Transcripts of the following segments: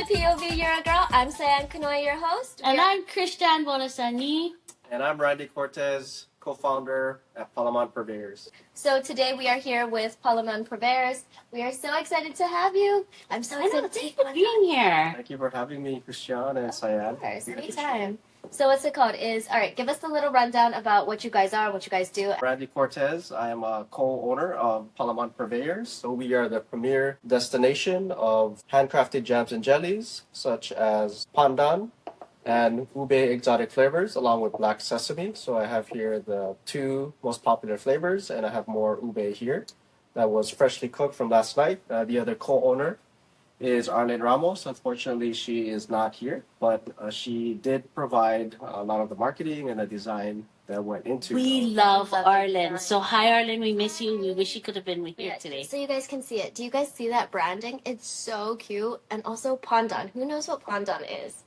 POV You're a Girl. I'm Sayan Kanoy, your host. And I'm Christian Bonasani. And I'm Randy Cortez, co-founder at Palaman Purveyors. So today we are here with Palaman Purveyors. We are so excited to have you. I'm so excited to Thank you for being here. Thank you for having me, Christian and Sayan. Of course, anytime. So what's it called? Alright, give us a little rundown about what you guys are, what you guys do. Randy Cortez, I am a co-owner of Palaman Purveyors. So we are the premier destination of handcrafted jams and jellies, such as pandan and ube exotic flavors, along with black sesame. So I have here the two most popular flavors, and I have more ube here that was freshly cooked from last night. The other co-owner is Arlene Ramos. Unfortunately, she is not here, but she did provide a lot of the marketing and the design that went into We love Arlen. So hi Arlen, we miss you. We wish you could have been here today. So you guys can see it. Do you guys see that branding? It's so cute. And also pandan. Who knows what pandan is?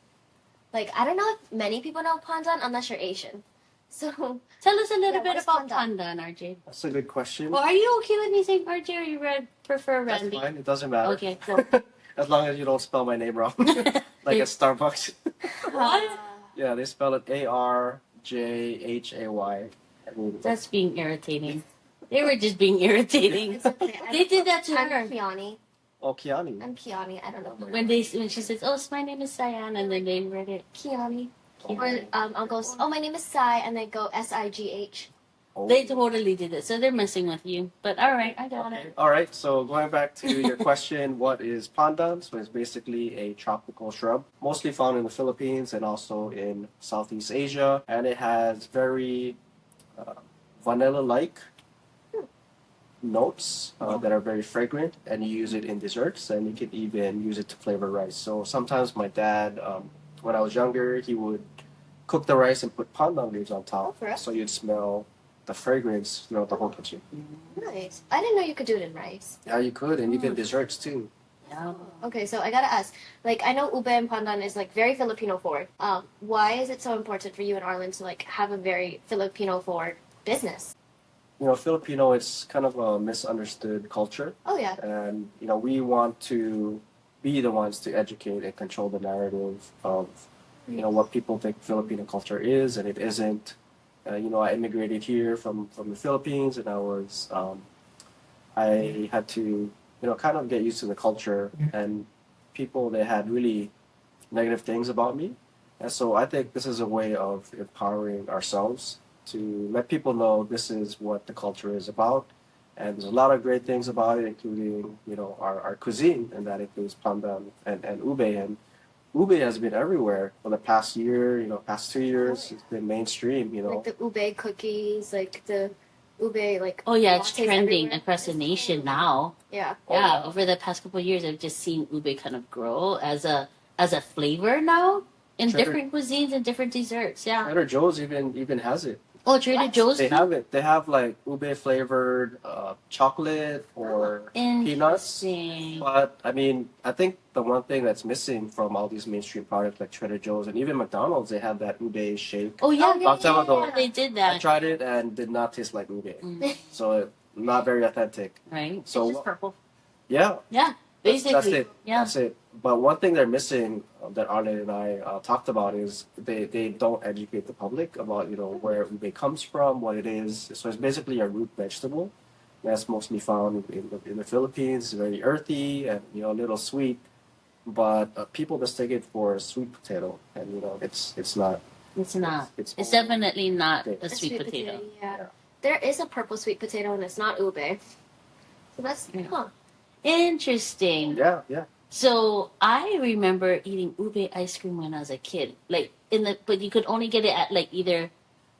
Like, I don't know if many people know pandan unless you're Asian. So tell us a little bit what's about pandan? pandan, RJ. That's a good question. Well, are you okay with me saying RJ or you prefer That's Randy? fine. It doesn't matter. Okay, cool. As long as you don't spell my name wrong, like at Starbucks. What? Yeah, they spell it ARJHAY. That's being irritating. They were just being irritating. It's okay. They did that to I'm her. Kiani. Oh, Kiani. I'm Kiani. I don't know. When she says, "Oh, my name is Sayan," and then they read it. Kiani. Or I'll go, oh, my name is Sai, and they go SIGH. Oh. They totally did it, so they're messing with you. But all right, I got it. All right, so going back to your question, what is pandan? So it's basically a tropical shrub, mostly found in the Philippines and also in Southeast Asia. And it has very vanilla-like notes that are very fragrant, and you use it in desserts, and you can even use it to flavor rice. So sometimes my dad, when I was younger, he would cook the rice and put pandan leaves on top, so you'd smell the fragrance throughout the whole kitchen. Nice. I didn't know you could do it in rice. Yeah, you could, and even desserts too. Yeah. Okay, so I gotta ask, like, I know ube and pandan is like very Filipino forward. Why is it so important for you and Arlen to like have a very Filipino forward business? You know, Filipino, it's kind of a misunderstood culture, Oh yeah. and you know, we want to be the ones to educate and control the narrative of what people think Filipino culture is, and it isn't. You know, I immigrated here from the Philippines, and I had to kind of get used to the culture, and people, they had really negative things about me, and so I think this is a way of empowering ourselves to let people know this is what the culture is about, and there's a lot of great things about it, including our cuisine, and that includes pandan and ube. And ube has been everywhere for the past year, past 2 years. It's been mainstream, Like the ube cookies, like the ube, like. Oh yeah, it's lattes trending everywhere. across the nation now. Yeah. Yeah, over the past couple of years, I've just seen ube kind of grow as a flavor now in Trader- different cuisines and different desserts. Yeah. Trader Joe's even has it. Oh, Trader What? Joe's. They have it. They have like ube flavored chocolate or peanuts. Interesting. But I mean, I think the one thing that's missing from all these mainstream products like Trader Joe's and even McDonald's, they have that ube shake. Oh yeah, Long time ago. they did I that. tried it and did not taste like ube, Mm, so not very authentic. right. So It's just purple. yeah, Yeah, basically. that's it. Yeah. That's it. But one thing they're missing that Arlen and I talked about is they don't educate the public about where ube comes from, what it is. So it's basically a root vegetable that's mostly found in the Philippines. It's very earthy and a little sweet, but people mistake it for a sweet potato, and it's not. It's not. It's It's definitely not a A sweet potato. Yeah. Yeah. There is a purple sweet potato, and it's not ube. So that's Yeah. Interesting. Yeah, yeah. So I remember eating ube ice cream when I was a kid. Like but you could only get it at like either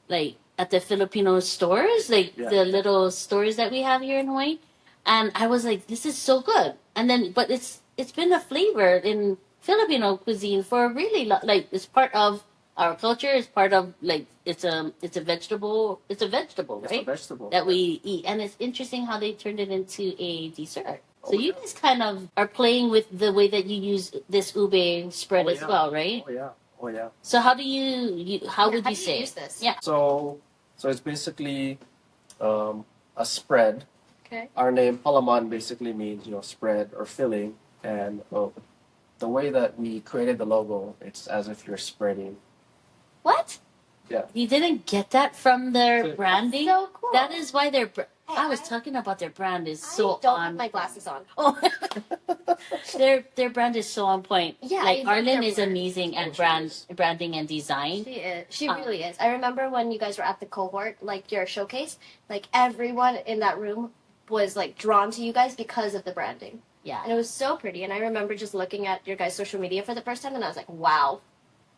like at the Filipino stores, like Yeah. the little stores that we have here in Hawaii. And I was like, this is so good. And then but it's been a flavor in Filipino cuisine for a really like it's part of our culture, it's part of like it's a vegetable, It's a right? vegetable. That we eat. And it's interesting how they turned it into a dessert. So Oh, you yeah. guys kind of are playing with the way that you use this ube spread Oh, as yeah. well, right? Oh yeah. So how do you how would how you do say? use this? Yeah. So it's basically a spread. Okay. Our name Palaman basically means spread or filling, and the way that we created the logo, it's as if you're spreading. What? Yeah. You didn't get that from their branding? So cool. That is why their. Hey, I was talking about their brand is so I don't on. have my glasses on. Oh, their brand is so on point. Yeah, like I love Arlen their is brand. amazing Oh, at she is. branding and design. She is. She really is. I remember when you guys were at the cohort, like your showcase, like everyone in that room was like drawn to you guys because of the branding. Yeah. And it was so pretty. And I remember just looking at your guys' social media for the first time and I was like, wow,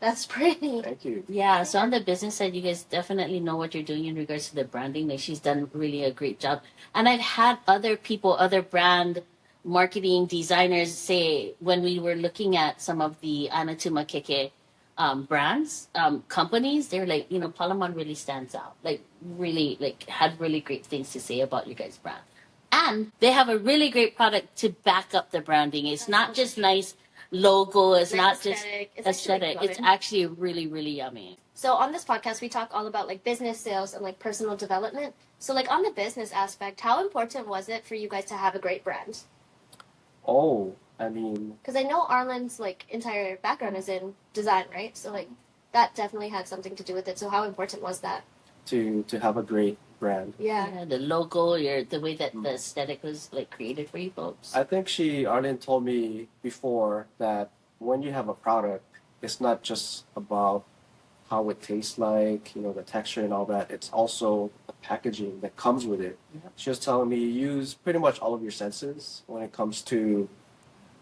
that's pretty. Thank you. Yeah, so on the business side, you guys definitely know what you're doing in regards to the branding. Like she's done really a great job. And I've had other people, other brand marketing designers say when we were looking at some of the Anatuma Keke brands, companies, they're like, Palaman really stands out. Like really, like had really great things to say about your guys' brand. And they have a really great product to back up the branding. It's not just nice logo. It's Like not aesthetic. just aesthetic. Actually It's fun. actually really, really yummy. So on this podcast, we talk all about like business sales and like personal development. So like on the business aspect, how important was it for you guys to have a great brand? Oh, I mean, Because I know Arlen's like entire background is in design, right? So like that definitely had something to do with it. So how important was that? to have a great brand. Yeah, the logo, the way that the aesthetic was like created for you folks. I think Arlene told me before that when you have a product, it's not just about how it tastes like, the texture and all that. It's also the packaging that comes with it. Yeah. She was telling me you use pretty much all of your senses when it comes to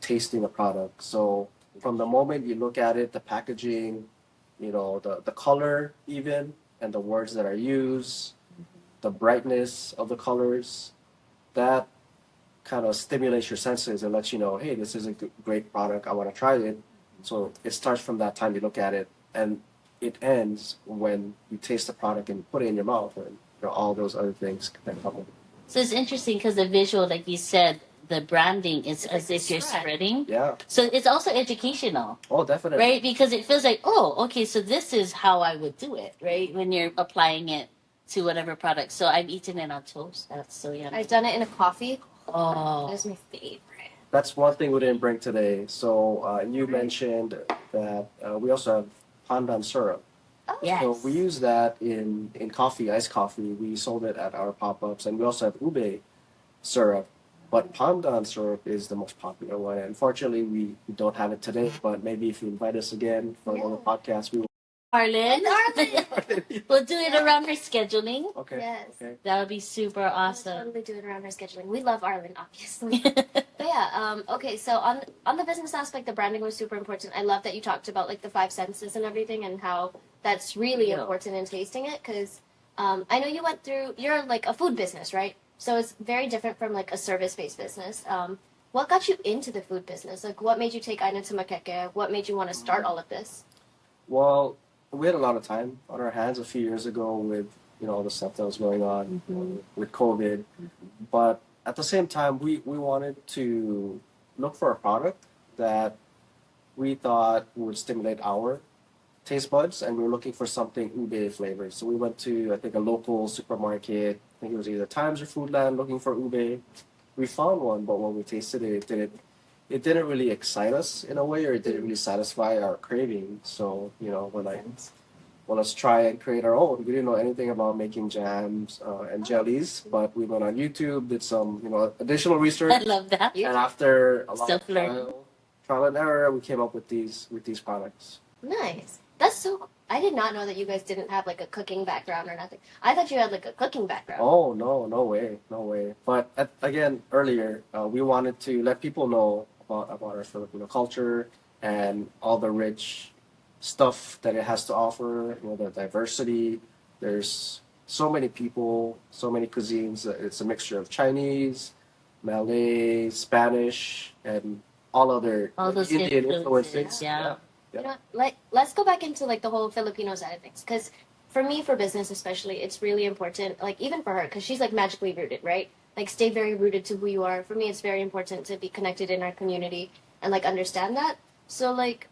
tasting a product. So from the moment you look at it, the packaging, the color even, and the words that are used, the brightness of the colors, that kind of stimulates your senses and lets you know, hey, this is a great product. I want to try it. So it starts from that time you look at it, and it ends when you taste the product and put it in your mouth, and all those other things that come with it. So it's interesting because the visual, like you said, the branding is It's as like if you're spread. spreading. Yeah. So it's also educational, Oh, definitely. right? Because it feels like, oh, okay, so this is how I would do it, right? When you're applying it to whatever product. So I've eaten it on toast. That's so yummy. I've done it in a coffee. Oh, That was my favorite. That's one thing we didn't bring today. So you mentioned that we also have pandan syrup. Oh, yes. So we use that in coffee, iced coffee. We sold it at our pop-ups, and we also have ube syrup. But pandan syrup is the most popular one. Unfortunately, we don't have it today, but maybe if you invite us again for another podcast, we will. Arlen. We'll do it around her scheduling. Okay. Yes. Okay. That would be super We'll awesome. totally do it around our scheduling. We love Arlen, obviously. But yeah, okay, so on the business aspect, the branding was super important. I love that you talked about like the five senses and everything and how that's really Yeah. important in tasting it because I know you're like a food business, right? So it's very different from like a service-based business. What got you into the food business? Like what made you take Aina to Makeke? What made you want to start all of this? Well, we had a lot of time on our hands a few years ago with all the stuff that was going on with COVID, but at the same time, we wanted to look for a product that we thought would stimulate our taste buds, and we were looking for something ube flavored. So we went to, I think, a local supermarket. I think it was either Times or Foodland, looking for ube. We found one, but when we tasted it, it didn't really excite us in a way, or it didn't really satisfy our craving. So we're like, well, let's try and create our own. We didn't know anything about making jams and jellies, but we went on YouTube, did some additional research, I love that. and after a lot of Self-learning. trial and error, we came up with these products. Nice. That's so. I did not know that you guys didn't have like a cooking background or nothing. I thought you had like a cooking background. Oh no, no way, no way. But again, earlier, we wanted to let people know about our Filipino culture and all the rich stuff that it has to offer. The diversity. There's so many people, so many cuisines. It's a mixture of Chinese, Malay, Spanish, and all those Indian influences, influences. yeah. You know, like let's go back into like the whole Filipino side of things, because for me, for business especially, it's really important. Like even for her, because she's like magically rooted, right? Like stay very rooted to who you are. For me, it's very important to be connected in our community and like understand that. So like,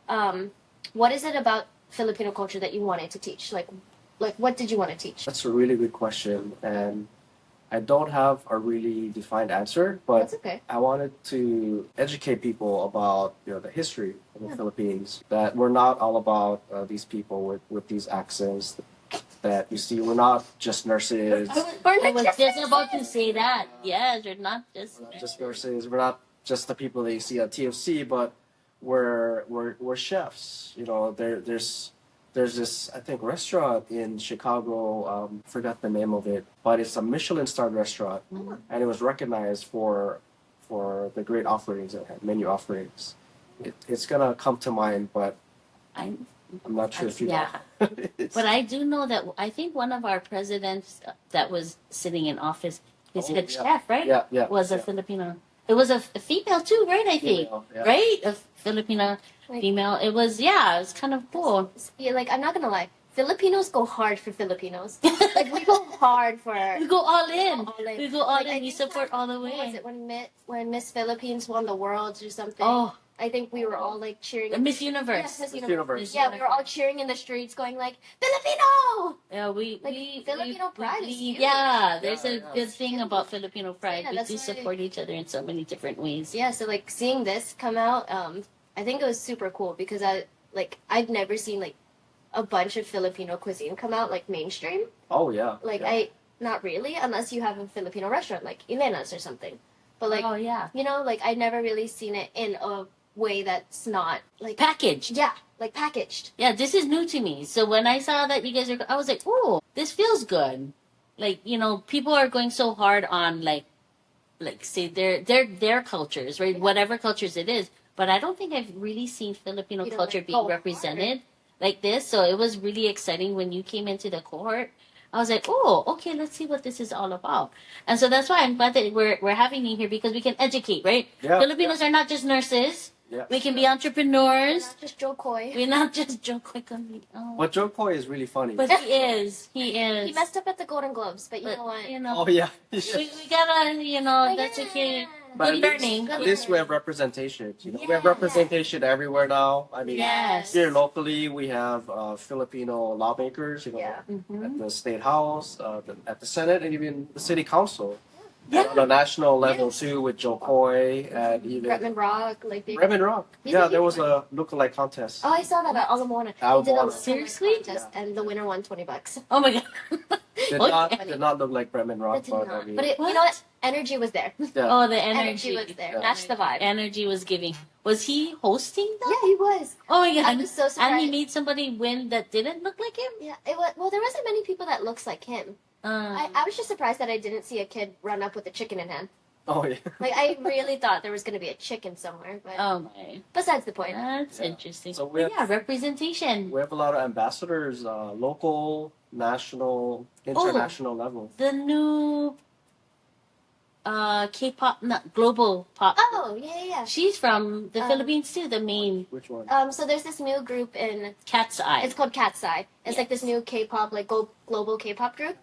what is it about Filipino culture that you wanted to teach? Like what did you want to teach? That's a really good question, and I don't have a really defined answer, but That's okay. I wanted to educate people about the history of the Philippines. That we're not all about these people with these accents that you see. We're not just nurses. I was just about to say that. Yes, you're not just. We're not just nurses. We're not just the people that you see at TFC, but we're chefs. There's this, I think, restaurant in Chicago. Forgot the name of it, but it's a Michelin starred restaurant, and it was recognized for the great offerings it had, menu offerings. It's gonna come to mind, but I, I'm not sure if you yeah. know. But I do know that I think one of our presidents that was sitting in office, his Oh, head yeah. chef, right? Yeah, Was a yeah. Filipino. It was a female too, right? I think, Female, yeah. right? A Filipino Like- female. It was it's kind of cool. Yeah, like I'm not gonna lie, Filipinos go hard for Filipinos. Like we go hard for. We go all in. all in. We go all Like, I in. We think support all the What was way. it when Miss Philippines won the world or something? Oh, I think we were all like cheering. Miss Yeah, Universe. Miss Miss Universe. Universe. Yeah, we were all cheering in the streets, going like Filipino. Yeah, Like, Filipino pride is huge. Yeah, there's Yeah, a yeah. good thing about Filipino pride. Yeah, we that's do why- support each other in so many different ways. Yeah, so like seeing this come out, I think it was super cool because I've never seen like a bunch of Filipino cuisine come out like mainstream. Oh yeah. Like yeah. not really, unless you have a Filipino restaurant like Elena's or something. But like oh yeah, like I never really seen it in a way that's not like packaged. yeah, like packaged. Yeah, this is new to me. So when I saw that you guys are, I was like, oh, this feels good. Like people are going so hard on like say their cultures, right? Yeah. Whatever cultures it is. But I don't think I've really seen Filipino You know, culture like, being go represented like this. So it was really exciting when you came into the cohort. I was like, oh, okay, let's see what this is all about. And so that's why I'm glad that we're having you here because we can educate, right? Yeah, Filipinos are not just nurses. Yeah. We can be We're entrepreneurs. not just Joe Coy. We're not just Joe Quick on me. Oh. But Joe Coy is really funny. But he is. He is. He messed up at the Golden Globes, but you But, know what? Oh yeah. we gotta, Oh, that's yeah. okay. But Good learning. at least we have representation. We have Yeah. representation everywhere now. I mean, Yes. here locally we have Filipino lawmakers. Yeah. At the state house, at the Senate, and even the city council. Yeah. And on a national level too, with Joe Coy and even Bretman Rock, like they. Redmond Rock. He's Yeah, a there huge was a lookalike contest. Oh, I saw that at Alamoana. Alamoana. They did a lookalike Seriously? contest, and the winner won $20. Oh my god. Did not look like Redmond Rock, That did but not. I mean, But you What? know what? Energy was there. yeah. Oh, the Energy energy. was there. Yeah. Matched the vibe. Energy was giving. Was he hosting though? Yeah, he was. Oh my god. I was so And surprised. he made somebody win that didn't look like him? Yeah, it was. Well, there wasn't many people that looks like him. I was just surprised that I didn't see a kid run up with a chicken in hand. Oh yeah. Like I really thought there was going to be a chicken somewhere, but Oh my. besides the point. That's Yeah. interesting. So we But yeah, representation. We have a lot of ambassadors, local, national, international level. The new K-pop, not global pop. Oh yeah. She's from the Um, Philippines too, the main Which one? So there's this new group in. Cat's Eye. It's called Cat's Eye. It's like this Yes. new K-pop, like global K-pop group.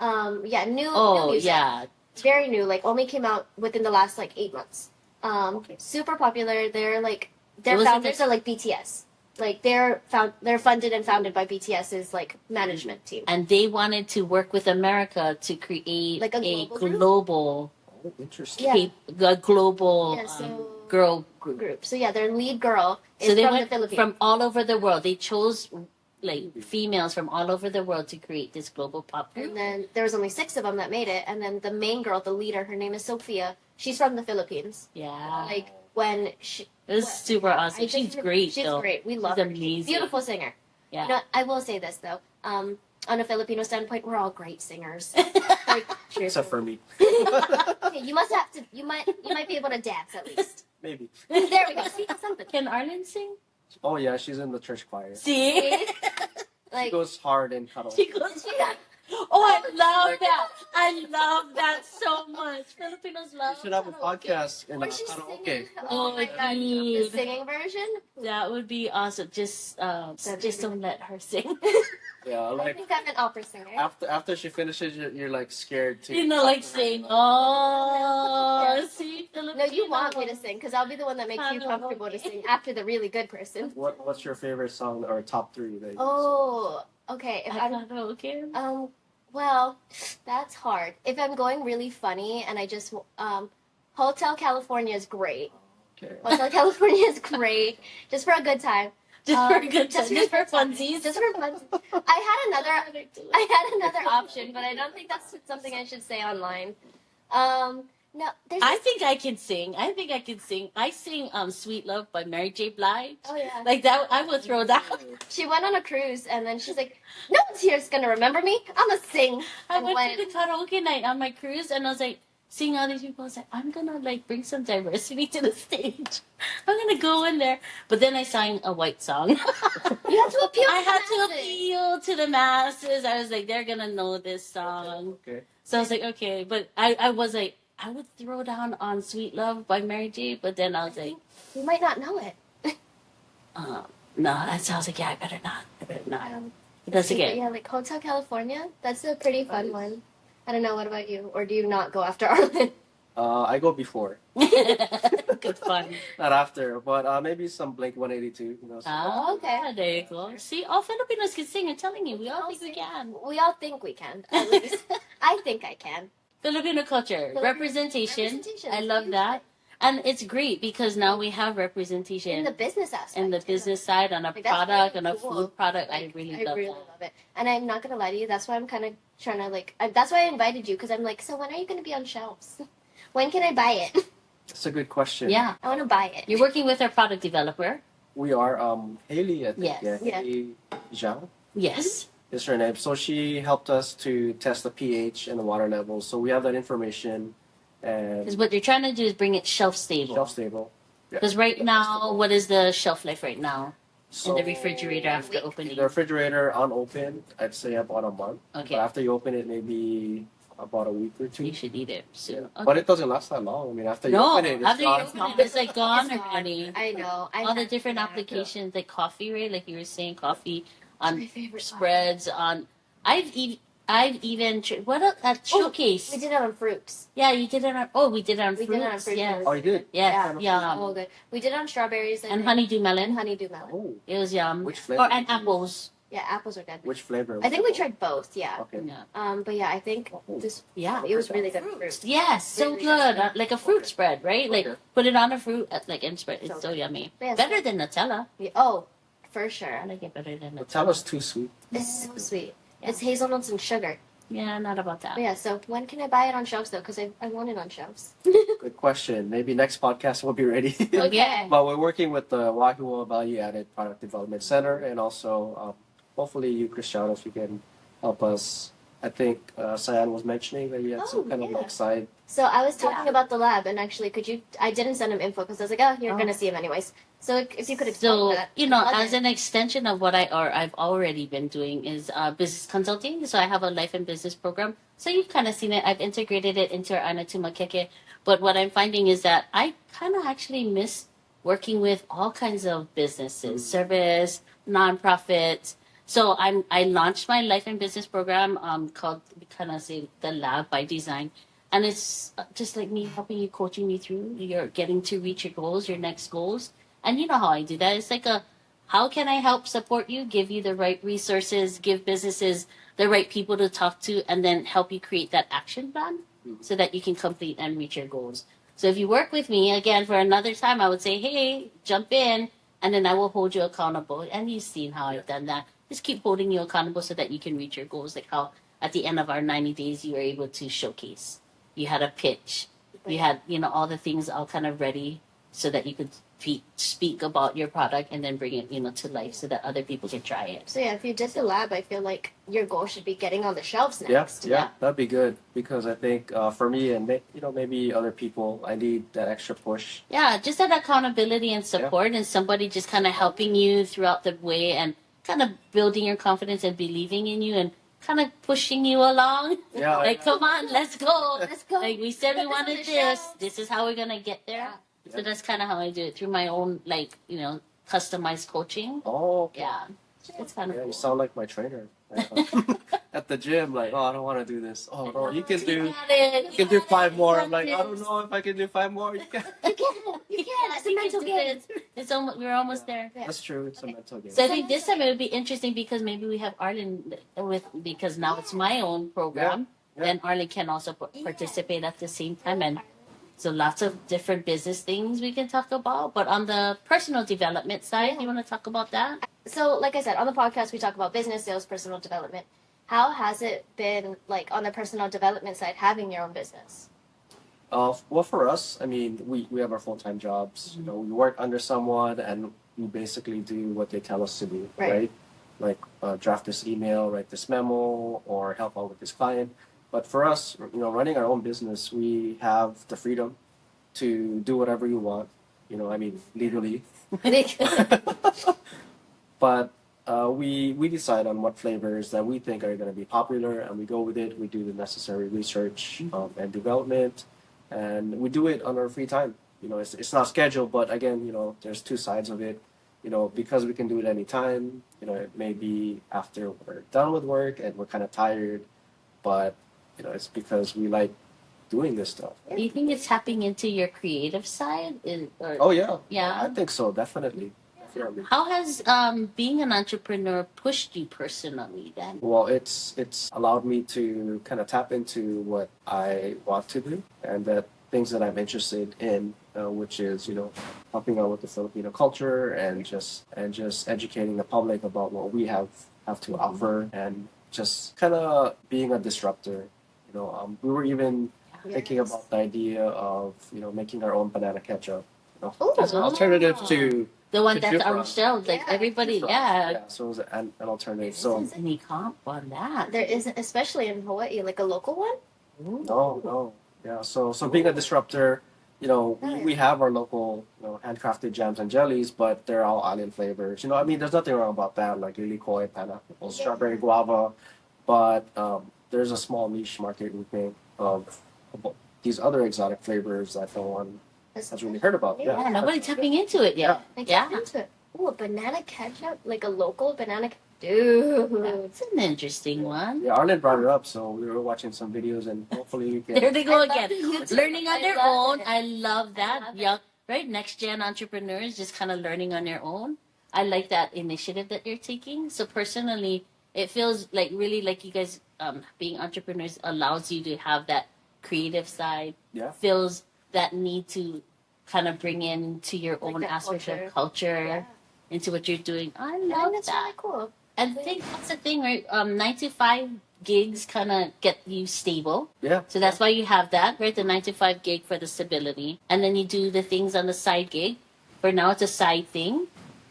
Yeah, new. Oh new music. yeah. Very new. Like only came out within the last like 8 months. Okay. Super popular. They're like It their was in founders the- are like BTS. Like they're funded and founded by BTS's like management team. And they wanted to work with America to create Like a a global group? global, Oh, interesting. Yeah. a global Yeah, so- girl group. Group. So yeah, their lead girl is So they from the went Philippines. from all over the world. They chose like females from all over the world to create this global pop group. And then there was only 6 of them that made it. And then the main girl, the leader, her name is Sophia. She's from the Philippines. Yeah, Like when she, it was super awesome. I just She's remember- great. She's though. great. We love She's her. amazing. Beautiful singer. Yeah. You know, I will say this though. On a Filipino standpoint, we're all great singers. Like, Except for me. okay, you must have to. You might be able to dance at least. Maybe. There we go. See something. Can Arlen sing? Oh yeah, she's in the church choir. See? She Like goes hard in karaoke. She goes, oh, I love that. I love that so much. Filipinos We love should have a karaoke. podcast in a where she's karaoke. singing. Oh, my god, dude. the singing version. That would be awesome. Just don't let her sing. Yeah, I like think I'm an opera singer. after she finishes, you're like scared to. like sing. Oh, see, No, Filipino. you want me to sing because I'll be the one that makes you comfortable to sing after the really good person. What's your favorite song or top 3 that you Oh, okay. If I'm Okay. Well, that's hard. If I'm going really funny and I just Hotel California is great. Okay. Hotel California is great, just for a good time. Just for a good time. Just for a good time. funsies. Just for funsies. I had another option, but I don't think that's something I should say online. No, there's. I think I can sing. I sing "Sweet Love" by Mary J. Blige. Oh yeah. Like that, I would throw that. She went on a cruise and then she's like, "No one's here is gonna remember me. I'm gonna sing." I And went to the karaoke night on my cruise, and I was like seeing all these people. I was like, I'm gonna like bring some diversity to the stage. I'm gonna go in there. But then I sang a white song. You had to appeal. I to had the to masses. appeal to the masses. I was like, they're gonna know this song. Okay. So I was like, okay. But I was like, I would throw down on "Sweet Love" by Mary J. But then I was like, You might not know it. no. That's I was like, yeah, I better not. Um, That's but again. yeah, like Hotel California. That's a pretty fun one. I don't know. What about you? Or do you not go after Arlen? I go before, Good fun. not after, but maybe some Blink 182. You know. Oh, okay. okay. There you go. See, all Filipinos can sing. I'm telling you, we all think we can. We all think we can. At least I think I can. Filipino culture, representation. I love that. And it's great because now we have representation In the business aspect. in the business side, on a Like, that's product, really on a cool. food product. Like, I really love that. love it. And I'm not gonna lie to you. That's why I'm kind of trying to like. That's why I invited you because I'm like, so when are you gonna be on shelves? When can I buy it? It's a good question. Yeah. I want to buy it. You're working with our product developer. We are Haley. I think. Yes. Yeah. Yeah. Haley Zhang Yes. is her name. So she helped us to test the pH and the water levels. So we have that information Because and what you're trying to do is bring it shelf stable. shelf stable. Yeah. Because right now, what is the shelf life right now So in the refrigerator after Week. opening? the refrigerator unopened, I'd say about a month. Okay. But after you open it, maybe about a week or two. You should eat it soon. But it doesn't last that long. I mean, after you No, open it, it's after you gone. open it, it's like gone It's gone. already. I know. I All the had- different yeah. applications, like coffee, right? Like you were saying, coffee It's on my favorite spreads. On I've even what else? At showcase. We did it on fruits. Yeah, you did it on. Oh, we did it on We fruits. did it on fruits. Yes. Oh, you did? Yes. Yeah. Yum. Oh, good. We did it on strawberries And honeydew melon. honeydew melon. Oh, It was yum. which flavor? Or and apples. Yeah, apples are good. Which flavor? I think we tried both. Yeah. Okay. Yeah. But yeah, I think this. Yeah. It was really good fruit. Yes, so Really good. good. Like a fruit spread, right? Like Okay. put it on a fruit, like and spread. It's So so yummy. Yeah, Better than Nutella. Yeah, oh, for I sure. like it better than Nutella. Nutella's too sweet. It's so sweet. Yeah. It's hazelnuts and sugar. Yeah, not about that. But yeah, so when can I buy it on shelves though? Because I want it on shelves. Good question. Maybe next podcast will be ready. Okay. But we're working with the Wahoo Value Added Product Development Center, and also hopefully you, Cristiano, if you can help us. I think Cyan was mentioning that you had some Oh, kind of yeah. like side. So I was talking Yeah. about the lab, and actually, could you? I didn't send him info because I was like, oh, you're Oh. gonna see him anyways. So if you could explain So that. you know, Plug as it. an extension of what I've already been doing is business consulting. So I have a life and business program. So you've kind of seen it. I've integrated it into our Anatuma Keke. But what I'm finding is that I kind of actually miss working with all kinds of businesses, service, nonprofits. So I launched my life and business program called kind of say the Lab by Design, and it's just like me helping you, coaching you through your getting to reach your goals, your next goals. And you know how I do that. It's like a how can I help support you, give you the right resources, give businesses the right people to talk to, and then help you create that action plan so that you can complete and reach your goals. So if you work with me again for another time, I would say, hey, jump in, and then I will hold you accountable. And you've seen how I've done that. Just keep holding you accountable so that you can reach your goals. Like how at the end of our 90 days, you were able to showcase. You had a pitch. You had, all the things all kind of ready so that you could speak about your product and then bring it, to life so that other people can try it. So yeah, if you did the lab, I feel like your goal should be getting on the shelves Yeah, next. yeah, that'd be good because I think for me and maybe other people, I need that extra push. Yeah, just that accountability and support and somebody just kind of helping you throughout the way and kind of building your confidence and believing in you and kind of pushing you along. Yeah, Like, come on, let's go. Let's go. Like, we said we Put this on wanted the this. shelves. This is how we're going to get there. Yeah. So that's kind of how I do it through my own, customized coaching. Oh, okay. Yeah. It's kind of Yeah, cool. you sound like my trainer. at the gym, like, oh, I don't want to do this. Oh no, you can do got it. you can do 5 more. I'm like, I don't know if I can do 5 more. You can. You can. You can. It's a mental game. It's almost, we're almost there. Yeah. That's true. It's a mental game. So I think this time it would be interesting because maybe we have Arlen with, because now it's my own program. Yeah. Then Arlen can also participate at the same time, and so lots of different business things we can talk about. But on the personal development side, you want to talk about that? So, like I said, on the podcast, we talk about business, sales, personal development. How has it been, like, on the personal development side, having your own business? Well, for us, I mean, we have our full-time jobs. You know, we work under someone, and we basically do what they tell us to do, right? Like draft this email, write this memo, or help out with this client. But for us, you know, running our own business, we have the freedom to do whatever you want. You know, I mean, legally. But we decide on what flavors that we think are going to be popular, and we go with it. We do the necessary research and development, and we do it on our free time. You know, it's not scheduled, but again, you know, there's two sides of it. You know, because we can do it anytime. You know, it may be after we're done with work and we're kind of tired, but you know, it's because we like doing this stuff. Do you think it's tapping into your creative side? Oh yeah, Yeah. I think so, definitely. Definitely. How has being an entrepreneur pushed you personally then? Well, it's allowed me to kind of tap into what I want to do and that things that I'm interested in, which is, you know, helping out with the Filipino culture and just educating the public about what we have to offer, and just kind of being a disruptor. You know, we were even thinking about the idea of, you know, making our own banana ketchup. You know, Ooh. as an alternative to The one to that's on Jufra. shelves, like everybody, Yeah, so it was an alternative. So Isn't any comp on that? There isn't, especially in Hawaii, like a local one. no, yeah. So being a disruptor, you know, we have our local, you know, handcrafted jams and jellies, but they're all island flavors. You know, I mean, there's nothing wrong about that, like lily koi, pineapple, strawberry, guava, but there's a small niche market, we think, of these other exotic flavors that no one has really heard about. Yeah. Yeah, nobody tapping into it yet. Like, Yeah. into it. Ooh, a banana ketchup, like a local banana. Dude, It's an interesting one. Yeah, Arlen brought it up, so we were watching some videos, and hopefully we There can. they go I love again. the YouTube. Learning on I their love own. it. I love that. I love it. Young, right? Next gen entrepreneurs just kind of learning on their own. I like that initiative that you're taking. So personally, it feels like really like you guys being entrepreneurs allows you to have that creative side. Yeah. Feels that need to kind of bring in to your Like own that aspect culture. of culture Yeah. into what you're doing. I I love think that's that. really cool. And I think that's the thing, right? 9 to 5 gigs kind of get you stable. Yeah. So that's why you have that, right? The 9 to 5 gig for the stability. And then you do the things on the side gig. For now, it's a side thing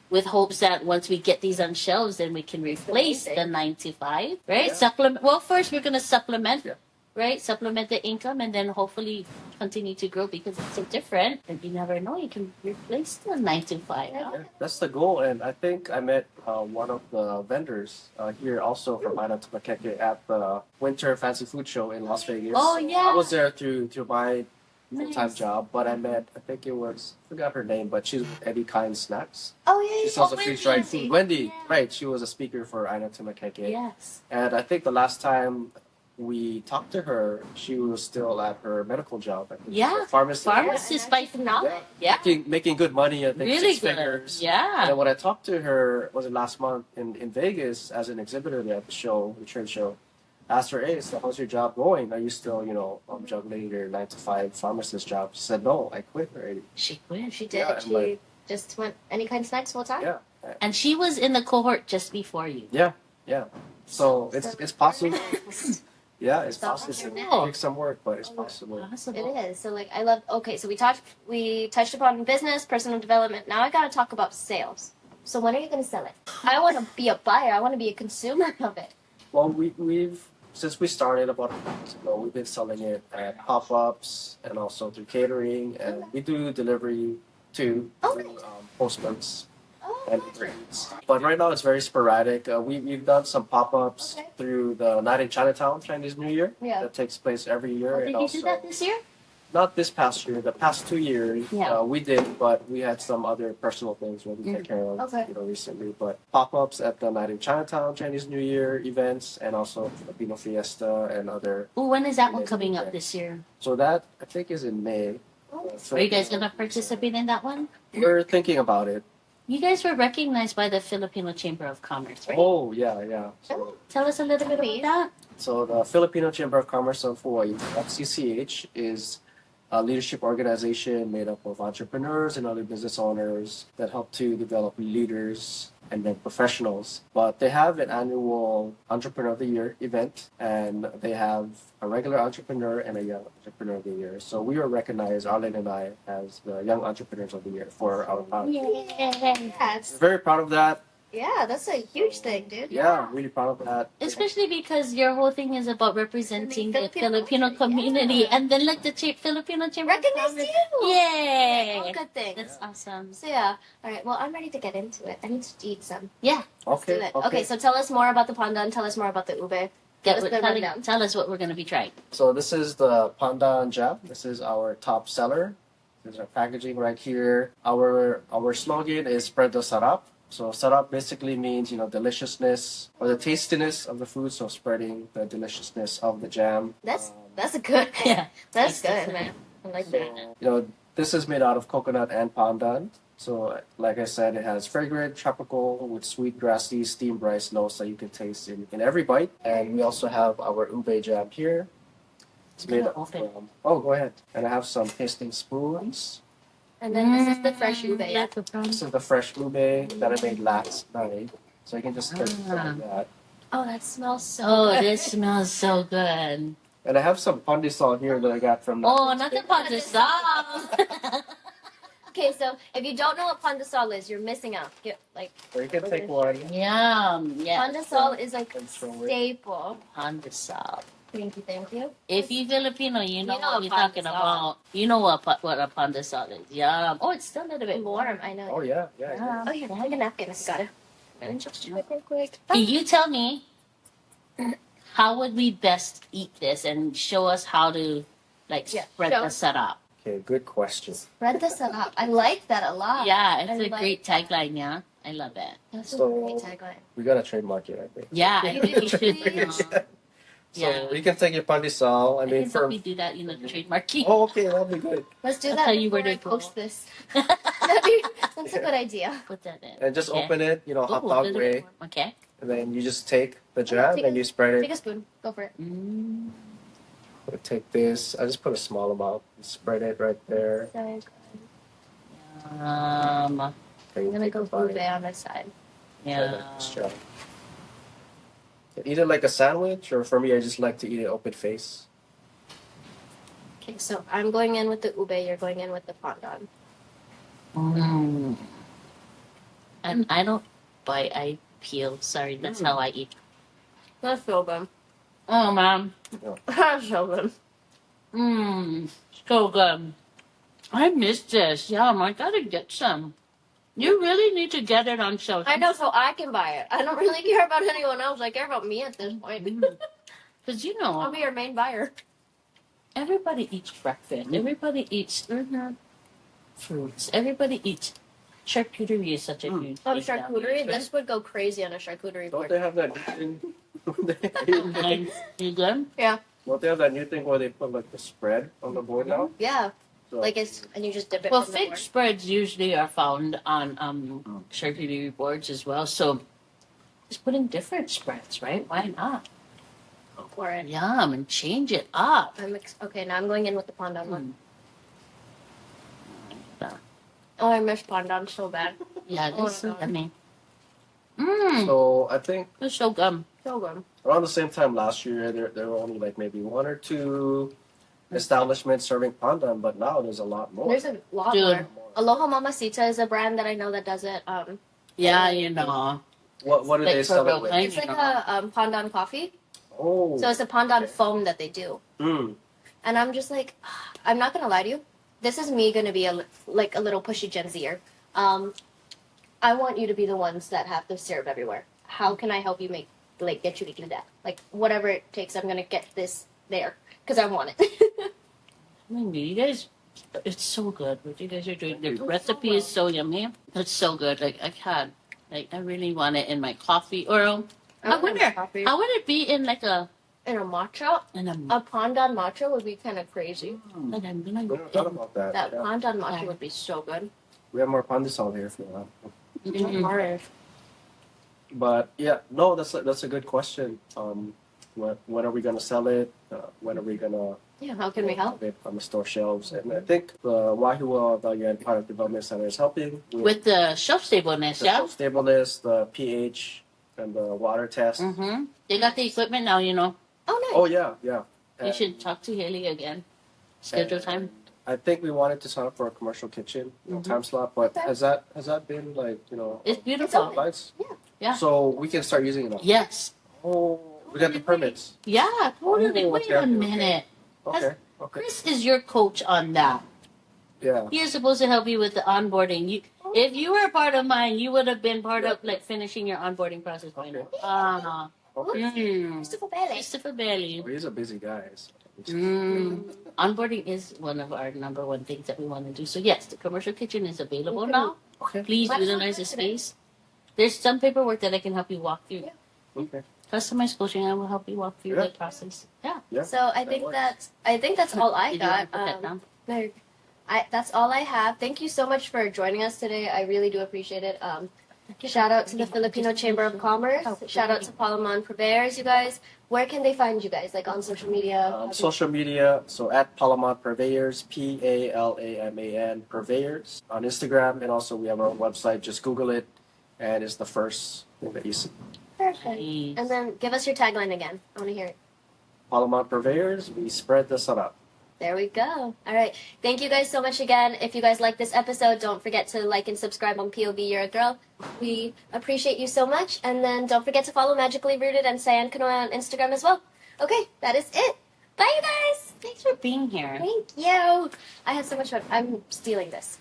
with hopes that once we get these on shelves, then we can replace the 9 to 5, right? Yeah. Supplement. Well, first, we're going to supplement, Yeah. right? Supplement the income and then hopefully continue to grow because it's so different. And you never know, you can replace the 9 to 5. Yeah. Yeah, that's the goal, and I think I met one of the vendors here also from Aina Tumakeke at the Winter Fancy Food Show in Las Vegas. Oh, yeah. I was there through my full-time Nice. job, but I met, I think it was, I forgot her name, but she's with Eddie Kind Snacks. Oh yeah, She yeah. sells Oh, a freeze-dried Wendy. food. Wendy, Yeah. right? She was a speaker for Aina Tumakeke, Yes. and I think the last time we talked to her, she was still at her medical job. I think. Yeah. Pharmacist. Pharmacist by phenomenal. Yeah. Making good money, I think Really 6 good. figures. Yeah. And when I talked to her, was it last month in Vegas as an exhibitor there at the show, the trade show, asked her, hey, so how's your job going? Are you still, you know, juggling your 9 to 5 pharmacist job? She said, no, I quit already. She quit. She did. Yeah, and she like- just went any kind of snacks full time. Yeah. And she was in the cohort just before you. Yeah. So it's possible. Yeah, it's So possible. cool. It takes some work, but it's possible. Possible. It is. So like I love okay, so we touched upon business, personal development. Now I gotta talk about sales. So when are you gonna sell it? I wanna be a buyer, I wanna be a consumer of it. Well, we've since we started about a month ago, we've been selling it at pop-ups and also through catering, and we do delivery too Oh, through nice. Postmates Oh, and Uber Eats. But right now it's very sporadic. We've done some pop-ups Okay. through the Night in Chinatown Chinese New Year Yeah. that takes place every year. Oh, and did you also, do that this year? not this past year, the past 2 years, Yeah. we did, but we had some other personal things we Mm. took care of, Okay. recently. But pop-ups at the Night in Chinatown Chinese New Year events, and also Filipino Fiesta and other. Ooh, when is that one related coming up events. this year? So that I think is in May. Oh. Are you guys gonna participate in that one? We're thinking about it. You guys were recognized by the Filipino Chamber of Commerce, right? Oh yeah, yeah. Tell us a little bit about that. So the Filipino Chamber of Commerce of Hawaii, FCCH, is a leadership organization made up of entrepreneurs and other business owners that help to develop leaders and then professionals. But they have an annual Entrepreneur of the Year event, and they have a regular entrepreneur and a young entrepreneur of the year. So we were recognized, Arlen and I, as the young entrepreneurs of the year for our product. Yes. We're very proud of that. Yeah, that's a huge thing, dude. Yeah, really proud of that. Especially because your whole thing is about representing the Filipino Filipino culture, community, yeah. and then like the Filipino Chamber of Recognized Commerce. you. All Yay! good things. That's awesome. So yeah, all right. Well, I'm ready to get into it. I need to eat some. Yeah. Let's do it. Okay, so tell us more about the pandan. Tell us more about the ube. Give us the rundown. Tell us what we're gonna be trying. So this is the pandan jam. This is our top seller. This is our packaging right here. Our slogan is spread the sarap. So sarap basically means deliciousness or the tastiness of the food. So spreading the deliciousness of the jam. That's a good. Yeah. That's Tasty. good, man. I like So, that. this is made out of coconut and pandan. So like I said, it has fragrant, tropical with sweet, grassy, steamed rice notes that you can taste in every bite. And we also have our ube jam here. It's made up from. Oh, go ahead. And I have some tasting spoons. And then this is the fresh ube. Yeah. This is the fresh ube that I made last night. So I can just start from that. Oh, that smells so Oh, good. this smells so good. And I have some pandesal here that I got from. Oh, not the pandesal. Okay, so if you don't know what pandesal is, you're missing out. Or you can take one. Yum. Yeah. Pandesal is like a And show it. staple. Pandesal. Thank you, thank you. If you Filipino, you know You know what a you're talking pandesal. about. You know what a pandesal is. Yum. Oh, it's still a little bit Warm, I know. Oh yeah, yeah. Yum. Oh, here, take a napkin. Got it. And just do it real quick. Can you tell me how would we best eat this and show us how to Yeah, spread show. the setup? Okay, good question. Spread this up. I like that a lot. Yeah, it's I a like great tagline. Yeah, I love it. That's a So- great tagline. We gotta trademark it, I think. Yeah, I You think do, we should. please. So Yeah. you can take your pandesal. I I mean, can for help you do that. Trademarking. oh, okay, that'll be good. Let's do I'll that tell you where before I to go. post this. That's a good idea. Put that in. And just Okay. open it, hot Ooh, dog little way, bit more. Okay. and then you just take the jam take and a- you spread Take it. a spoon. Go for it. Mm. Take this. I just put a small amount. Spread it right there. So good. Um. Okay, I'm you gonna take go a bite. ube on this side. Try Yeah. that. Just try. Eat it like a sandwich, or for me, I just like to eat it open face. Okay, so I'm going in with the ube. You're going in with the pandan. Mm. And I don't bite. I peel. Sorry, that's how I eat. That's so good. Oh, man. That's so good. Mmm. So good. I missed this. Yum. I gotta get some. You really need to get it on shelf. I know, so I can buy it. I don't really care about anyone else. I care about me at this point. Because, I'll be your main buyer. everybody eats breakfast. Everybody eats fruits. Everybody eats. Charcuterie is such a huge Oh, thing charcuterie? nowadays, This would go crazy on a charcuterie Don't board. they have that new thing? right? You good? Don't they have that new thing where they put like the spread on the board now? Yeah, So, like and you just dip it Well, from the fig board. spreads usually are found on charcuterie boards as well. So just put in different spreads, right? Why not? Go for it. Yum, and change it up. Okay, now I'm going in with the pandan one. Mm. Oh, I miss pandan so bad. Yeah, Oh this is my God. yummy. Mmm, so I think it's so good. So good. around the same time last year, there were only like maybe one or two establishments serving pandan, but now there's a lot more. There's a lot Dude. more. Aloha Mamacita is a brand that I know that does it. Yeah, you know. What do Like they for sell real it with? kind. It's like a pandan coffee. Oh, So it's a pandan foam that they do. mm. And I'm just like, I'm not gonna lie to you. This is me gonna be a little pushy Gen Zer. I want you to be the ones that have the syrup everywhere. How can I help you get you to do that? Like whatever it takes, I'm gonna get this there because I want it. Maybe you guys, it's so good. What you guys are doing, the Thank you. recipe is so yummy. It's so good. Like I really want it in my coffee. Or I I want my wonder, coffee. how would it be in like a And a matcha, in a a pandan matcha would be kind of crazy. like I'm We gonna never thought about that. That Yeah. pandan matcha Yeah. would be so good. We have more pandesal here if you want. Mm. But yeah, no, that's a good question. When are we gonna sell it? When are we gonna Yeah, how can we help? have it on the store shelves? And I think the Waiua Value Add Product Development Center is helping with the shelf stableness, the yeah. shelf stableness, the pH, and the water test. Mm-hmm. They got the equipment now, you know. Oh, nice. Oh yeah, yeah. You And- should talk to Haley again. Schedule time. I think we wanted to sign up for a commercial kitchen time slot, but Okay. has that been like It's beautiful. open. lights? Yeah. So we can start using it now. Yes. Oh, we got the permits. Yeah, totally. Oh, Wait okay, a okay. minute. Okay. Okay. Chris is your coach on that. Yeah. He is supposed to help you with the onboarding. If you were part of mine, you would have been part of like finishing your onboarding process by now. Okay. Christopher Bailey. Christopher Bailey. Well, he's a busy guy. So Onboarding is one of our number one things that we want to do. So yes, the commercial kitchen is available now. Okay. Please Let's utilize the look at it. space. There's some paperwork that I can help you walk through. Okay. Customized coaching, I will help you walk through Yeah. the process. Yeah. Yeah. So I that think works. that's all I Did you want got. to put that down? No, that's all I have. Thank you so much for joining us today. I really do appreciate it. Shout out to the Filipino Chamber of Commerce. Shout out to Palaman Purveyors, you guys. Where can they find you guys? Like on social media? Social media, so at Palaman Purveyors, Palaman Purveyors on Instagram, and also we have our website. Just Google it, and it's the first thing that you see. Perfect. Nice. And then give us your tagline again. I want to hear it. Palaman Purveyors, we spread the sarap. There we go. All right. Thank you guys so much again. If you guys like this episode, don't forget to like and subscribe on POV You're a Girl. We appreciate you so much. And then don't forget to follow Magically Rooted and Cyan Kanoa on Instagram as well. Okay, that is it. Bye, you guys. Thanks for being here. Thank you. I had so much fun. I'm stealing this.